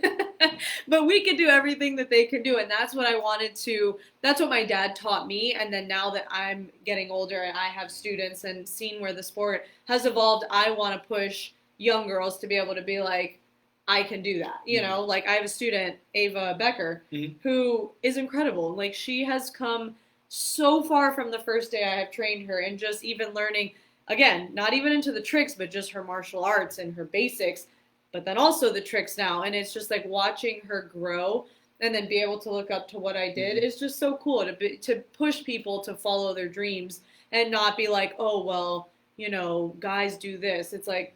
Speaker 2: But we can do everything that they can do. And that's what I wanted to, that's what my dad taught me. And then now that I'm getting older and I have students and seen where the sport has evolved, I want to push young girls to be able to be like, I can do that. You know, like I have a student, Ava Becker, who is incredible. Like she has come so far from the first day I have trained her and just even learning, again, not even into the tricks, but just her martial arts and her basics, but then also the tricks now. And it's just like watching her grow and then be able to look up to what I did is just so cool to push people to follow their dreams and not be like, oh, well, you know, guys do this. It's like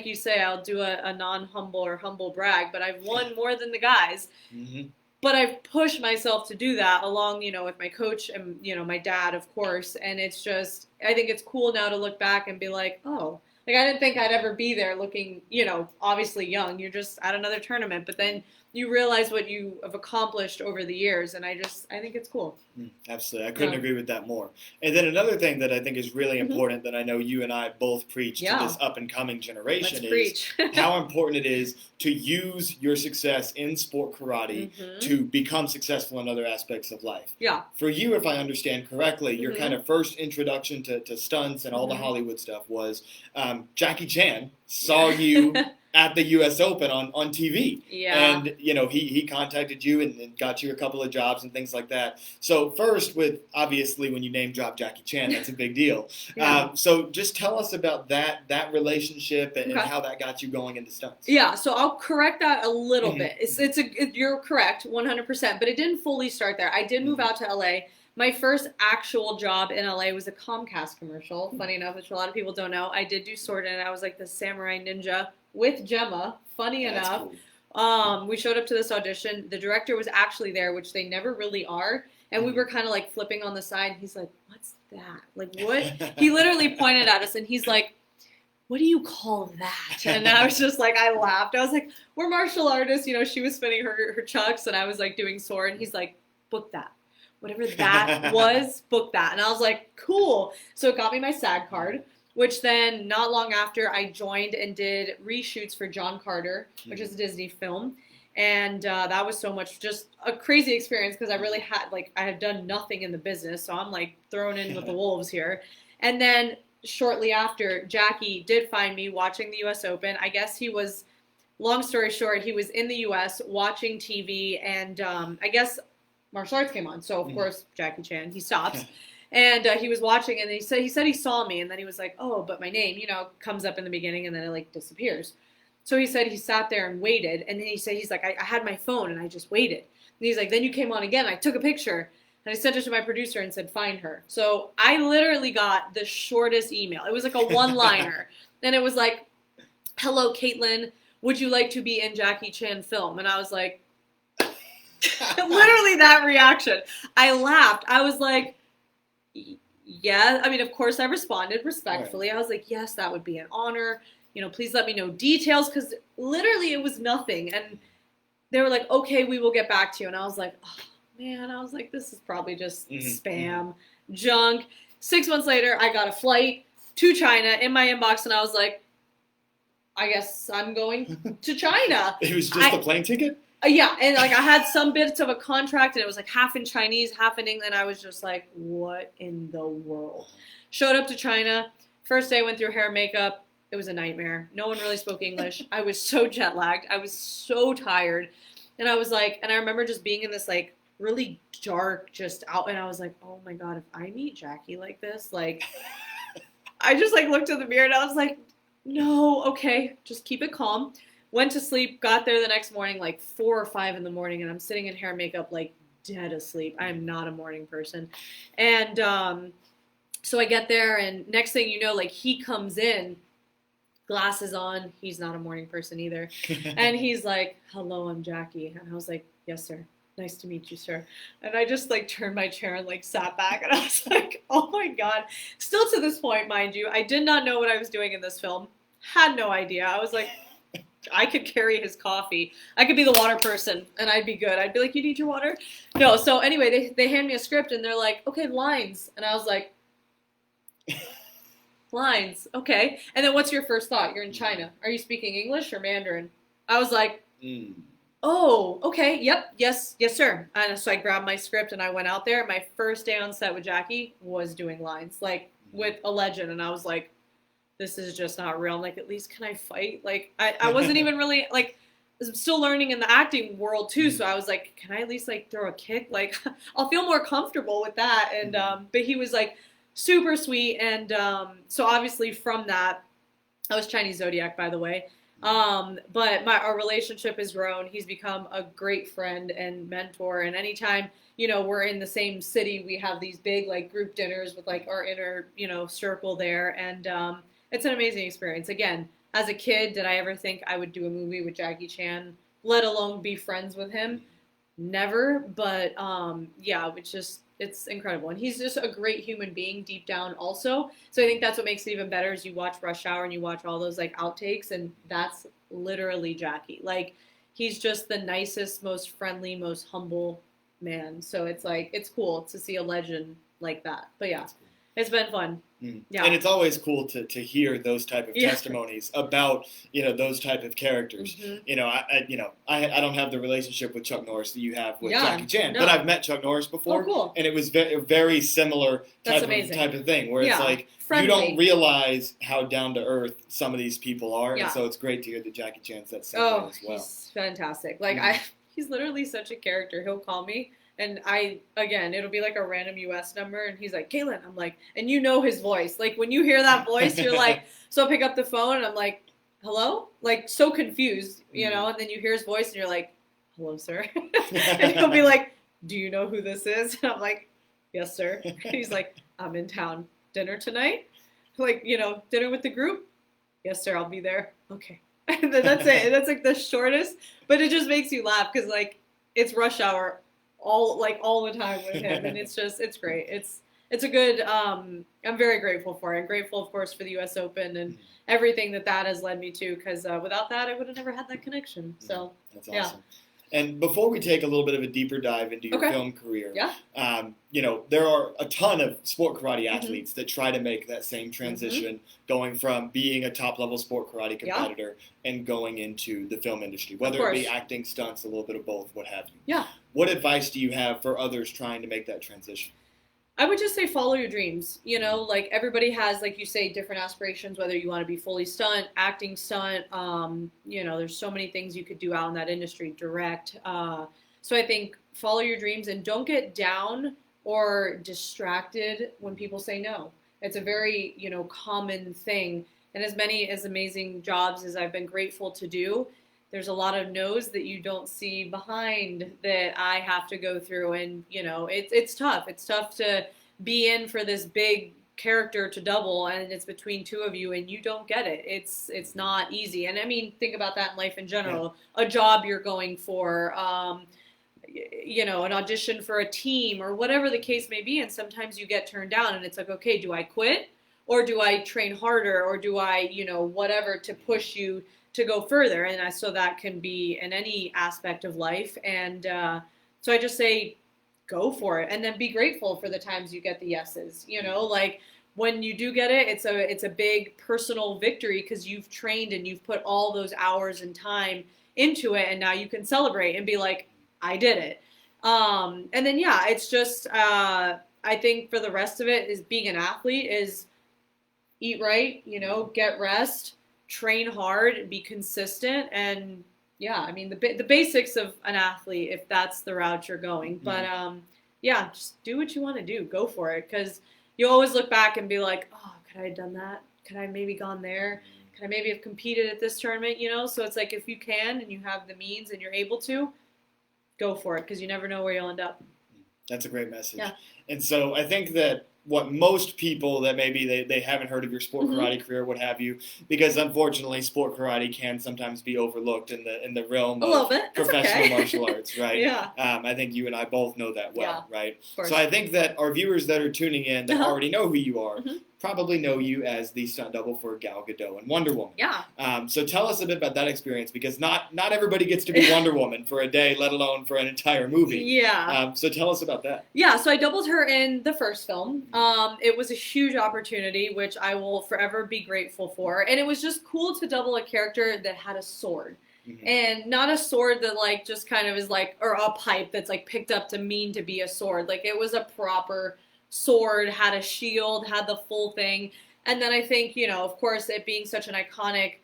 Speaker 2: you say, I'll do a non-humble or humble brag, but I've won more than the guys. But I've pushed myself to do that along, you know, with my coach and, you know, my dad, of course. And it's just, I think it's cool now to look back and be like, oh, like I didn't think I'd ever be there looking, you know, obviously young. You're just at another tournament. But then you realize what you have accomplished over the years. And I think it's cool.
Speaker 1: Absolutely. I couldn't agree with that more. And then another thing that I think is really important that I know you and I both preach to this up-and-coming generation is how important it is to use your success in sport karate to become successful in other aspects of life.
Speaker 2: Yeah.
Speaker 1: For you, if I understand correctly, your kind of first introduction to stunts and all the Hollywood stuff was Jackie Chan saw you at the U.S. Open on TV.
Speaker 2: Yeah.
Speaker 1: And, you know, he contacted you and got you a couple of jobs and things like that. So first, with obviously when you name drop Jackie Chan, that's a big deal. So just tell us about that relationship and how that got you going into stunts.
Speaker 2: Yeah, so I'll correct that a little bit. You're correct, 100%, but it didn't fully start there. I did move out to LA. My first actual job in LA was a Comcast commercial. Funny enough, which a lot of people don't know. I did do sword in it. I was like the samurai ninja with Gemma. Funny enough. Cool. We showed up to this audition. The director was actually there, which they never really are. And we were kind of like flipping on the side. And he's like, what's that? Like, what? He literally pointed at us and he's like, what do you call that? And I was just like, I laughed. I was like, we're martial artists. You know, she was spinning her chucks and I was like doing sword. And he's like, book that. Whatever that was, book that. And I was like, cool. So it got me my SAG card, which then not long after I joined and did reshoots for John Carter, which is a Disney film. And that was so much just a crazy experience because I really had, like, I had done nothing in the business. So I'm like thrown in with the wolves here. And then shortly after, Jackie did find me watching the U.S. Open. I guess he was, long story short, he was in the U.S. watching TV and I guess martial arts came on. So, of course, Jackie Chan, he stops. And he was watching, and he said he saw me, and then he was like, oh, but my name, you know, comes up in the beginning, and then it, like, disappears. So he said he sat there and waited, and then he said, he's like, I had my phone, and I just waited. And he's like, then you came on again, I took a picture, and I sent it to my producer and said, find her. So I literally got the shortest email. It was like a one-liner. And it was like, hello, Caitlin, would you like to be in Jackie Chan film? And I was like, literally that reaction. I laughed. I was like, yeah. I mean, of course, I responded respectfully. I was like, yes, that would be an honor. You know, please let me know details because literally it was nothing. And they were like, okay, we will get back to you. And I was like, oh, man, I was like, this is probably just spam, junk. 6 months later, I got a flight to China in my inbox, and I was like, I guess I'm going to China.
Speaker 1: It was just the plane ticket?
Speaker 2: Yeah, and like I had some bits of a contract, and it was like half in Chinese, half in English. I was just like, what in the world? Showed up to China. First day went through hair and makeup. It was a nightmare. No one really spoke English. I was so jet lagged. I was so tired. And I was like, and I remember just being in this like really dark, just out, and I was like, oh my God, if I meet Jackie like this, like, I just like looked in the mirror and I was like, no, okay, just keep it calm. Went to sleep, got there the next morning, like 4 or 5 in the morning, and I'm sitting in hair and makeup, like dead asleep. I am not a morning person. And so I get there, and next thing you know, like he comes in, glasses on. He's not a morning person either. And he's like, hello, I'm Jackie. And I was like, yes, sir. Nice to meet you, sir. And I just like turned my chair and like sat back, and I was like, oh my God. Still to this point, mind you, I did not know what I was doing in this film. Had no idea. I was like, I could carry his coffee. I could be the water person, and I'd be good. I'd be like, you need your water? No. So anyway, they hand me a script, and they're like, okay, lines. And I was like, lines, okay. And then what's your first thought? You're in China. Are you speaking English or Mandarin? I was like, oh, okay, yep, yes, sir. And so I grabbed my script and I went out there. My first day on set with Jackie was doing lines, like with a legend. And I was like, this is just not real. I'm like, at least can I fight? Like, I wasn't even really, like, I'm still learning in the acting world too. So I was like, can I at least like throw a kick? Like, I'll feel more comfortable with that. And, but he was like super sweet. And so obviously from that, I was Chinese Zodiac, by the way. But our relationship has grown. He's become a great friend and mentor. And anytime, you know, we're in the same city, we have these big like group dinners with like our inner, you know, circle there. And it's an amazing experience. Again, as a kid, did I ever think I would do a movie with Jackie Chan, let alone be friends with him? Never. But yeah, it's incredible. And he's just a great human being deep down also. So I think that's what makes it even better is you watch Rush Hour and you watch all those like outtakes, and that's literally Jackie. Like, he's just the nicest, most friendly, most humble man. So it's like, it's cool to see a legend like that. But yeah, it's been fun. Yeah.
Speaker 1: And it's always cool to hear those type of testimonies about, you know, those type of characters. You know, I don't have the relationship with Chuck Norris that you have with Jackie Chan, but I've met Chuck Norris before.
Speaker 2: Oh, cool.
Speaker 1: And it was very similar type of thing where it's like, friendly. You don't realize how down to earth some of these people are. And so it's great to hear that Jackie Chan's that same way as well.
Speaker 2: He's fantastic. Like, he's literally such a character. He'll call me. And it'll be like a random US number, and he's like, Caitlin, I'm like, and you know his voice. Like, when you hear that voice, you're like, so I pick up the phone, and I'm like, hello? Like, so confused, you know, and then you hear his voice, and you're like, hello, sir. And he'll be like, do you know who this is? And I'm like, yes, sir. And he's like, I'm in town. Dinner tonight? Like, you know, dinner with the group? Yes, sir, I'll be there. Okay. And then that's it. And that's like the shortest, but it just makes you laugh because, like, it's Rush Hour all the time with him, and it's great. It's a good. I'm very grateful for it. I'm grateful, of course, for the U.S. Open and everything that has led me to. Because without that, I would have never had that connection. So
Speaker 1: that's awesome. And before we take a little bit of a deeper dive into your film career, you know, there are a ton of sport karate athletes that try to make that same transition, going from being a top-level sport karate competitor and going into the film industry, whether it be acting, stunts, a little bit of both, what have you.
Speaker 2: Yeah.
Speaker 1: What advice do you have for others trying to make that transition?
Speaker 2: I would just say follow your dreams. You know, like everybody has, like you say, different aspirations, whether you want to be fully stunt, acting stunt. You know, there's so many things you could do out in that industry, direct. So I think follow your dreams and don't get down or distracted when people say no. It's a very, you know, common thing. And as many as amazing jobs as I've been grateful to do, there's a lot of no's that you don't see behind that I have to go through. And, you know, it's tough. It's tough to be in for this big character to double, and it's between two of you, and you don't get it. It's not easy. And I mean, think about that in life in general. A job you're going for, you know, an audition for a team or whatever the case may be. And sometimes you get turned down, and it's like, okay, do I quit? Or do I train harder? Or do I, you know, whatever to push you to go further? And so that can be in any aspect of life. And so I just say, go for it. And then be grateful for the times you get the yeses. You know, like when you do get it, it's a big personal victory because you've trained and you've put all those hours and time into it, and now you can celebrate and be like, I did it. And then yeah, it's just I think for the rest of it is being an athlete is eat right, get rest, train hard, be consistent, and yeah, I mean the basics of an athlete if that's the route you're going. But yeah, just do what you want to do, go for it, because you always look back and be like, oh, could I have done that? Could I maybe gone there? Could I maybe have competed at this tournament? So it's like if you can and you have the means and you're able to, go for it, because you never know where you'll end up.
Speaker 1: That's a great message.
Speaker 2: Yeah.
Speaker 1: And so I think that what most people that maybe they haven't heard of your sport karate career, what have you, because unfortunately sport karate can sometimes be overlooked in the realm of professional martial arts, right?
Speaker 2: Yeah.
Speaker 1: I think you and I both know that well, right?
Speaker 2: Of course.
Speaker 1: So I think that our viewers that are tuning in that already know who you are probably know you as the stunt double for Gal Gadot and Wonder Woman.
Speaker 2: Yeah.
Speaker 1: So tell us a bit about that experience, because not everybody gets to be Wonder Woman for a day, let alone for an entire movie.
Speaker 2: Yeah.
Speaker 1: So tell us about that.
Speaker 2: Yeah, so I doubled her in the first film. It was a huge opportunity, which I will forever be grateful for. And it was just cool to double a character that had a sword. And not a sword that like just kind of is like, or a pipe that's like picked up to mean to be a sword. Like it was a proper sword, had a shield, had the full thing. And then I think, of course, it being such an iconic,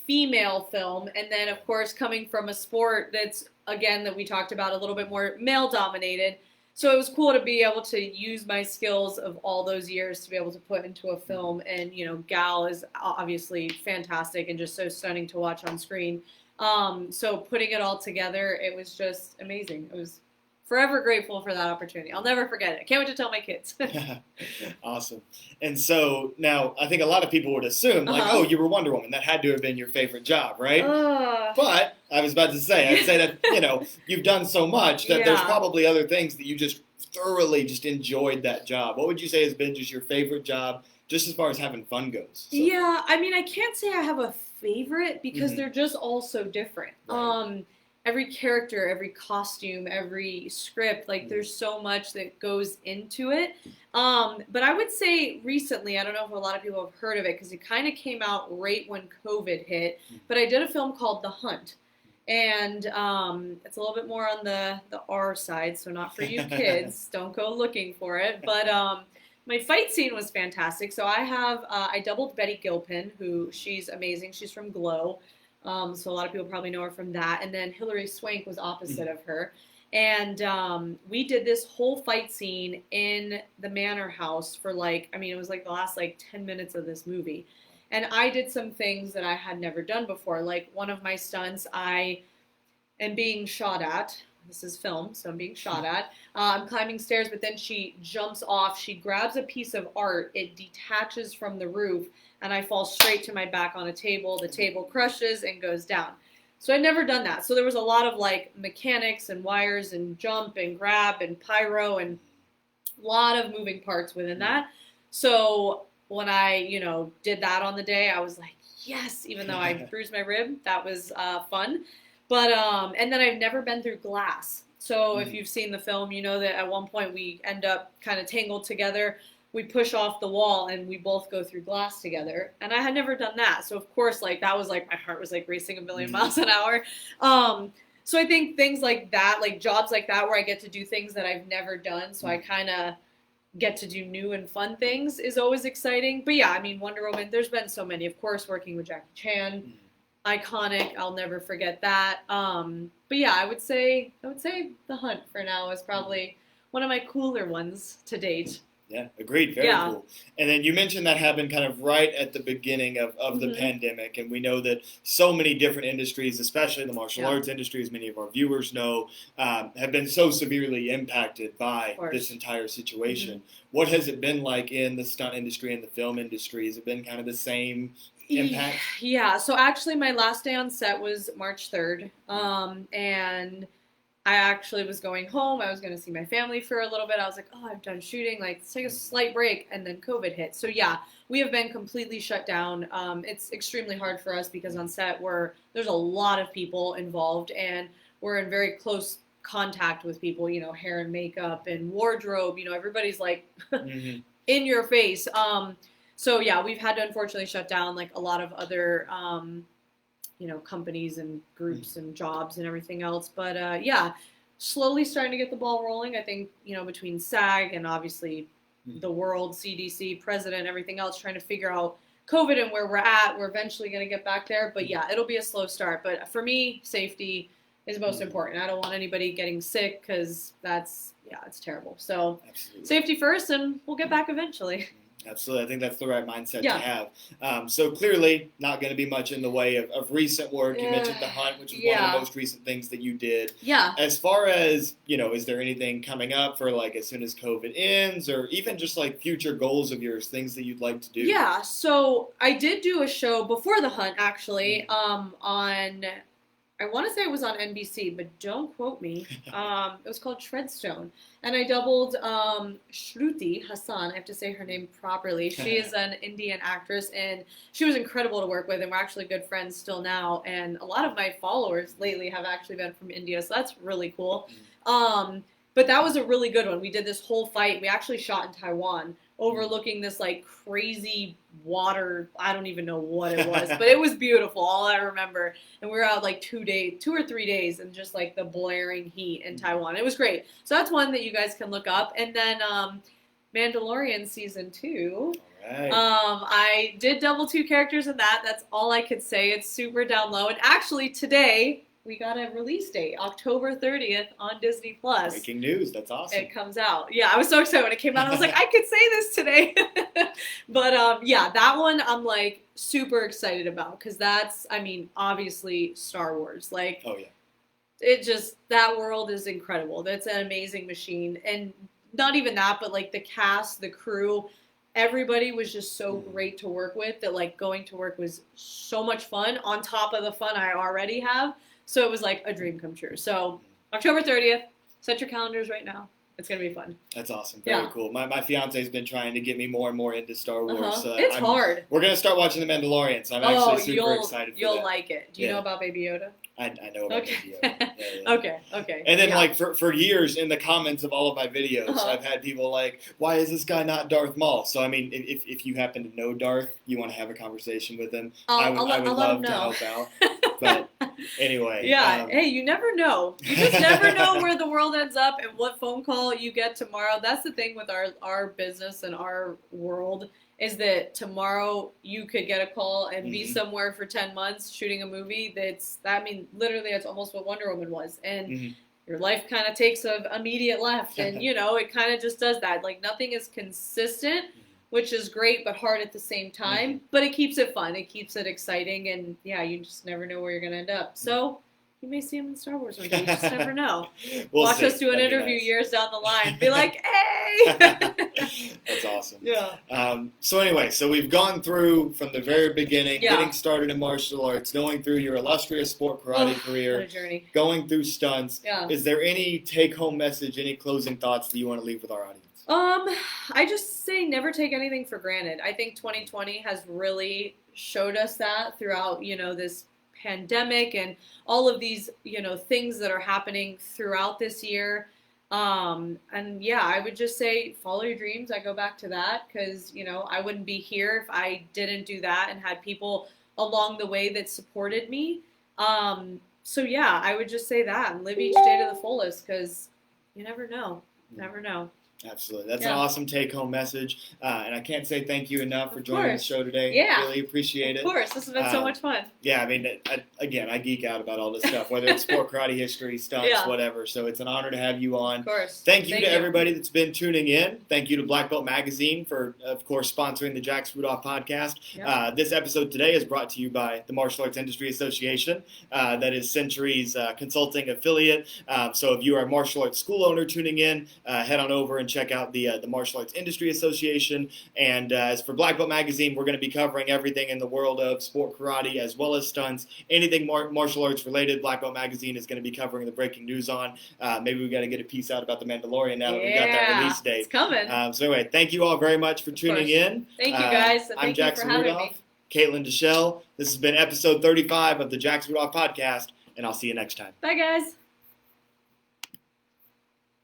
Speaker 2: female film, and then of course coming from a sport that's, again, that we talked about, a little bit more male dominated. So it was cool to be able to use my skills of all those years to be able to put into a film. And, Gal is obviously fantastic and just so stunning to watch on screen. So putting it all together, it was just amazing. It was forever grateful for that opportunity. I'll never forget it. I can't wait to tell my kids.
Speaker 1: Awesome. And so now I think a lot of people would assume, like, oh, you were Wonder Woman. That had to have been your favorite job, right? But I was about to say, I'd say that, you've done so much that there's probably other things that you just thoroughly just enjoyed that job. What would you say has been just your favorite job, just as far as having fun goes? So.
Speaker 2: Yeah, I mean, I can't say I have a favorite because they're just all so different. Right. Every character, every costume, every script, like there's so much that goes into it. But I would say recently, I don't know if a lot of people have heard of it because it kind of came out right when COVID hit, but I did a film called The Hunt. And it's a little bit more on the R side, so not for you kids. Don't go looking for it. But my fight scene was fantastic. So I doubled Betty Gilpin, who she's amazing. She's from Glow. So a lot of people probably know her from that. And then Hilary Swank was opposite of her. And we did this whole fight scene in the manor house for it was like the last 10 minutes of this movie. And I did some things that I had never done before. Like one of my stunts, I am being shot at. This is film, so I'm being shot at. I'm climbing stairs, but then she jumps off. She grabs a piece of art. It detaches from the roof, and I fall straight to my back on a table. The table crushes and goes down. So I'd never done that. So there was a lot of mechanics and wires and jump and grab and pyro and a lot of moving parts within that. So when I, did that on the day, I was like, yes, even though I bruised my rib, that was fun. But, and then I've never been through glass. So if you've seen the film, you know that at one point we end up kind of tangled together. We push off the wall and we both go through glass together. And I had never done that. So of course, that was my heart was racing a million miles an hour. So I think things like that, jobs like that, where I get to do things that I've never done. So I kind of get to do new and fun things is always exciting. But yeah, I mean, Wonder Woman, there's been so many. Of course, working with Jackie Chan, iconic. I'll never forget that. But yeah, I would say The Hunt for now is probably one of my cooler ones to date.
Speaker 1: Yeah, agreed. Very cool. And then you mentioned that happened kind of right at the beginning of the pandemic. And we know that so many different industries, especially the martial arts industry, as many of our viewers know, have been so severely impacted by this entire situation. What has it been like in the stunt industry and the film industry? Has it been kind of the same impact?
Speaker 2: Yeah. So actually my last day on set was March 3rd. And I actually was going home. I was going to see my family for a little bit. I was like, oh, I'm done shooting. Let's take a slight break. And then COVID hit. So yeah, we have been completely shut down. It's extremely hard for us because on set there's a lot of people involved and we're in very close contact with people, hair and makeup and wardrobe, everybody's in your face. So yeah, we've had to unfortunately shut down a lot of other, companies and groups and jobs and everything else. But yeah, slowly starting to get the ball rolling. I think, between SAG and obviously the world, CDC, president, everything else, trying to figure out COVID and where we're at. We're eventually going to get back there. But yeah, it'll be a slow start. But for me, safety is most important. I don't want anybody getting sick because it's terrible. So
Speaker 1: Absolutely.
Speaker 2: Safety first, and we'll get back eventually.
Speaker 1: Absolutely. I think that's the right mindset to have. So clearly not going to be much in the way of recent work. You mentioned The Hunt, which is one of the most recent things that you did.
Speaker 2: Yeah.
Speaker 1: As far as, is there anything coming up for as soon as COVID ends, or even just future goals of yours, things that you'd like to do?
Speaker 2: Yeah. So I did do a show before The Hunt, actually, on, I want to say it was on NBC, but don't quote me. It was called Treadstone. And I doubled Shruti Hassan. I have to say her name properly. She is an Indian actress, and she was incredible to work with, and we're actually good friends still now. And a lot of my followers lately have actually been from India, so that's really cool. But that was a really good one. We did this whole fight. We actually shot in Taiwan, overlooking this crazy water. I don't even know what it was, but it was beautiful. All I remember. And we were out 2 or 3 days, and just the blaring heat in Taiwan. It was great. So that's one that you guys can look up. And then Mandalorian season 2.
Speaker 1: All right.
Speaker 2: I did double 2 characters in that. That's all I could say. It's super down low. And actually today, we got a release date, October 30th on Disney+.
Speaker 1: Breaking news. That's awesome.
Speaker 2: It comes out. Yeah, I was so excited when it came out. I was like, I could say this today. But yeah, that one I'm super excited about because that's, obviously Star Wars.
Speaker 1: Oh yeah.
Speaker 2: That world is incredible. That's an amazing machine. And not even that, but the cast, the crew, everybody was just so great to work with that going to work was so much fun on top of the fun I already have. So it was a dream come true. So October 30th, set your calendars right now. It's going to be fun.
Speaker 1: That's awesome. Very cool. My fiance's been trying to get me more and more into Star Wars.
Speaker 2: It's hard.
Speaker 1: We're going to start watching The Mandalorian, so I'm actually super excited for that.
Speaker 2: You'll like it. Do you know about Baby Yoda?
Speaker 1: I know about Baby Yoda.
Speaker 2: Okay.
Speaker 1: And then for years in the comments of all of my videos, I've had people why is this guy not Darth Maul? So if you happen to know Darth, you want to have a conversation with him, I would love to help out. But anyway.
Speaker 2: Yeah. Hey, you never know. You just never know where the world ends up and what phone call you get tomorrow. That's the thing with our business and our world is that tomorrow you could get a call and be somewhere for 10 months shooting a movie literally that's almost what Wonder Woman was. And your life kind of takes an immediate left. And, it kind of just does that. Nothing is consistent, which is great but hard at the same time. But it keeps it fun. It keeps it exciting. And, yeah, you just never know where you're going to end up. So you may see him in Star Wars one day. You just never know. Watch us do an interview years down the line. Be like, hey!
Speaker 1: That's awesome.
Speaker 2: Yeah.
Speaker 1: So we've gone through from the very beginning, getting started in martial arts, going through your illustrious sport karate career,
Speaker 2: what a journey.
Speaker 1: Going through stunts.
Speaker 2: Yeah.
Speaker 1: Is there any take-home message, any closing thoughts that you want to leave with our audience?
Speaker 2: I just say never take anything for granted. I think 2020 has really showed us that throughout, this pandemic and all of these, things that are happening throughout this year. And yeah, I would just say follow your dreams. I go back to that because, I wouldn't be here if I didn't do that and had people along the way that supported me. So yeah, I would just say that and live each day to the fullest because you never know. Never know.
Speaker 1: Absolutely. That's an awesome take-home message. And I can't say thank you enough for joining the show today.
Speaker 2: Yeah.
Speaker 1: Really appreciate it.
Speaker 2: Of course. This has been so much fun.
Speaker 1: Yeah, I geek out about all this stuff, whether it's sport karate history, stunts, whatever. So it's an honor to have you on.
Speaker 2: Of course.
Speaker 1: Thank you to everybody that's been tuning in. Thank you to Black Belt Magazine for, of course, sponsoring the Jax Rudolph podcast. Yep. This episode today is brought to you by the Martial Arts Industry Association. That is Century's consulting affiliate. So if you are a martial arts school owner tuning in, head on over and check out the Martial Arts Industry Association. And as for Black Belt Magazine, we're going to be covering everything in the world of sport karate as well as stunts. Anything martial arts related, Black Belt Magazine is going to be covering the breaking news on. Maybe we got to get a piece out about the Mandalorian now that we got that release date.
Speaker 2: It's coming.
Speaker 1: So anyway, thank you all very much for tuning in.
Speaker 2: Thank you guys. And
Speaker 1: I'm Jackson Rudolph.
Speaker 2: Me.
Speaker 1: Caitlin Dechelle. This has been episode 35 of the Jackson Rudolph podcast, and I'll see you next time.
Speaker 2: Bye guys.